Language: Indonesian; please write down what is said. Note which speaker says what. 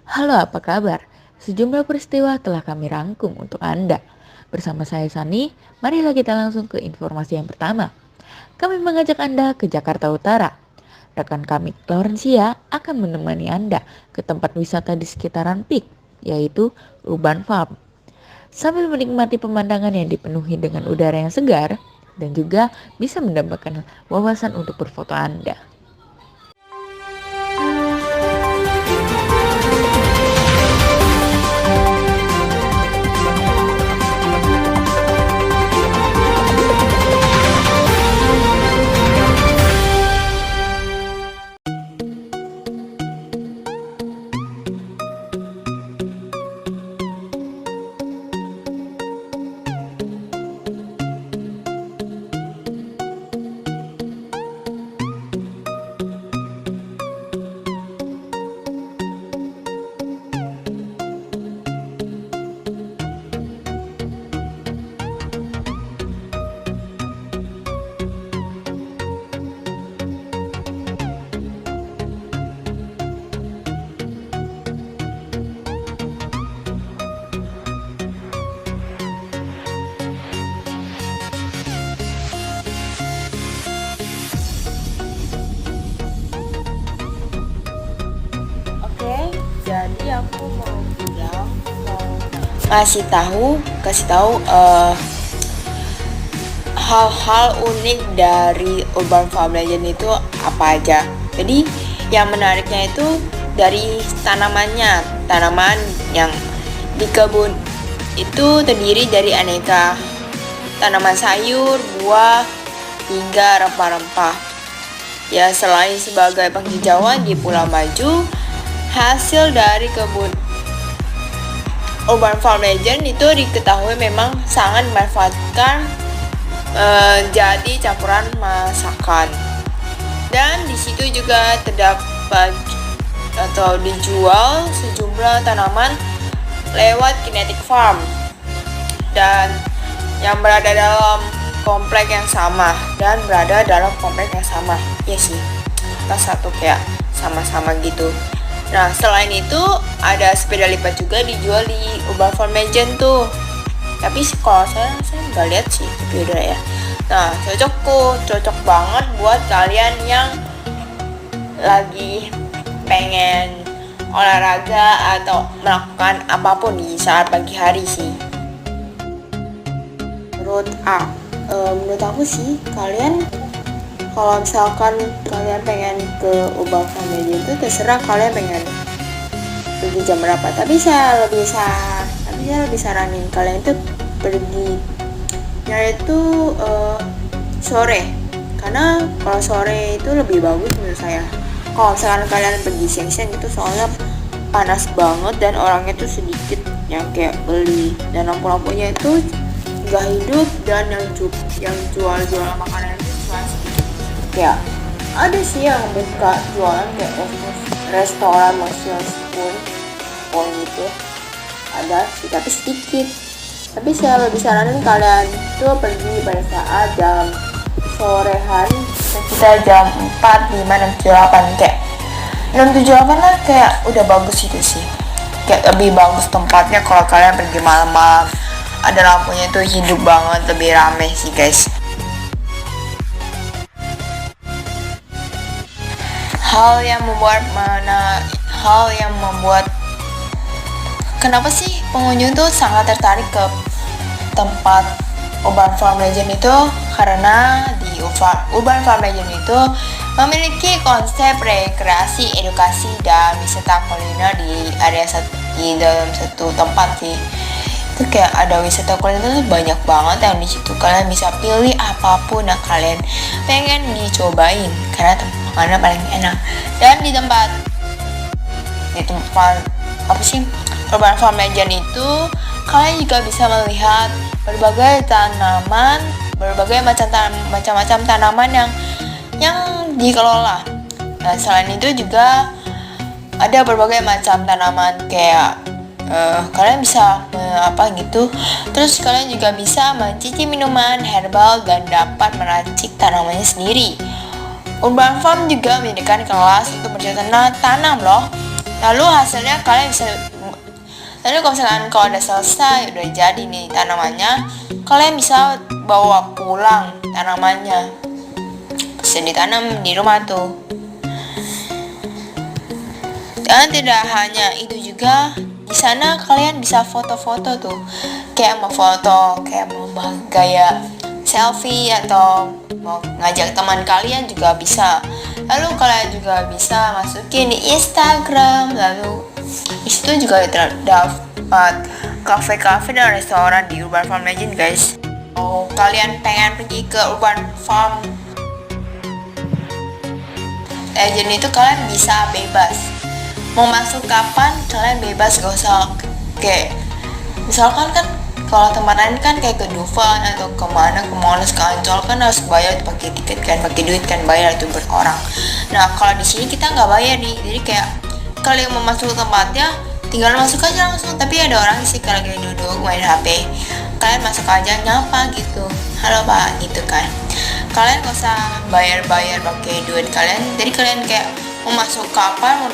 Speaker 1: Halo, apa kabar? Sejumlah peristiwa telah kami rangkum untuk Anda. Bersama saya Sani, marilah kita langsung ke informasi yang pertama. Kami mengajak Anda ke Jakarta Utara. Rekan kami, Laurencia, akan menemani Anda ke tempat wisata di sekitaran PIK, yaitu Urban Farm. Sambil menikmati pemandangan yang dipenuhi dengan udara yang segar, dan juga bisa mendapatkan wawasan untuk berfoto Anda.
Speaker 2: Oke, jadi aku mau bilang, mau kasih tahu hal-hal unik dari Urban Farm Legend itu apa aja. Jadi yang menariknya itu dari tanaman yang di kebun itu terdiri dari aneka tanaman sayur, buah, hingga rempah-rempah. Ya, selain sebagai penghijauan di Pulau Maju, hasil dari kebun Urban Farm Legend itu diketahui memang sangat dimanfaatkan jadi campuran masakan. Dan di situ juga terdapat atau dijual sejumlah tanaman lewat Kinetic Farm dan yang berada dalam komplek yang sama ya sih, kita satu kayak sama-sama gitu. Nah, selain itu ada sepeda lipat juga dijual di Urban Farm Legend tuh. Tapi kalau saya nggak lihat sih, tapi udah ya. Nah, cocok banget buat kalian yang lagi pengen olahraga atau melakukan apapun di saat pagi hari sih. Menurut aku sih, kalian kalau misalkan kalian pengen ke Urban Farm Legend itu terserah kalian pengen pergi jam berapa. Tapi saya lebih saranin kalian itu pergi itu sore, karena kalau sore itu lebih bagus menurut saya. Kalau misalkan kalian pergi siang-siang itu soalnya panas banget dan orangnya tuh sedikit yang kayak beli, dan lampu-lampunya itu nggak hidup, dan yang jual makanan itu cuma sedikit. Ya, ada sih yang buka jualan kayak restoran masih spoon gitu, ada sih tapi sedikit. Tapi saya lebih saranin kalian itu pergi pada saat jam sore hari, sekitar jam 4, 5, 6, 7, 8, kayak 6, 7, 8 lah, kayak udah bagus itu sih. Kayak lebih bagus tempatnya kalau kalian pergi malam-malam, ada lampunya itu hidup banget, lebih rame sih guys. Hal yang membuat kenapa sih pengunjung tuh sangat tertarik ke tempat Urban Farm Legend itu, karena di Urban Farm Legend itu memiliki konsep rekreasi, edukasi, dan wisata kuliner di dalam satu tempat sih. Itu kayak ada wisata kuliner tuh banyak banget yang di situ kalian bisa pilih apapun yang kalian pengen dicobain, karena makanan paling enak. Dan di tempat Urban Farm Legend itu kalian juga bisa melihat berbagai macam-macam tanaman yang dikelola. Nah, selain itu juga ada berbagai macam tanaman kayak kalian bisa terus kalian juga bisa mencicipi minuman herbal dan dapat meracik tanamannya sendiri. Urban Farm juga menyediakan kelas untuk bercocok tanam loh. Lalu hasilnya kalian bisa, lalu kalau udah selesai, udah jadi nih tanamannya, kalian bisa bawa pulang tanamannya, bisa ditanam di rumah tuh. Dan tidak hanya itu juga, di sana kalian bisa foto-foto tuh, kayak mau foto, kayak mau gaya selfie atau mau ngajak teman kalian juga bisa. Lalu kalian juga bisa masukin di Instagram. Lalu di situ juga terdapat kafe-kafe dan restoran di Urban Farm Legend, guys. Oh, kalian pengen pergi ke Urban Farm Legend itu kalian bisa bebas. Mau masuk kapan kalian bebas, gak usah kayak misalkan kan kalau tempat lain kan kayak ke Dufan atau kemana ke Monas ke Ancol kan harus bayar pakai tiket kan, pakai duit kan, bayar itu per orang. Nah kalau di sini kita nggak bayar nih, jadi kayak kalian mau masuk ke tempatnya tinggal masuk aja langsung, tapi ada orang sih kalau lagi duduk main HP, kalian masuk aja nyapa gitu, halo pak gitu kan, kalian gak usah bayar pakai duit kalian, jadi kalian kayak mau masuk kapan mau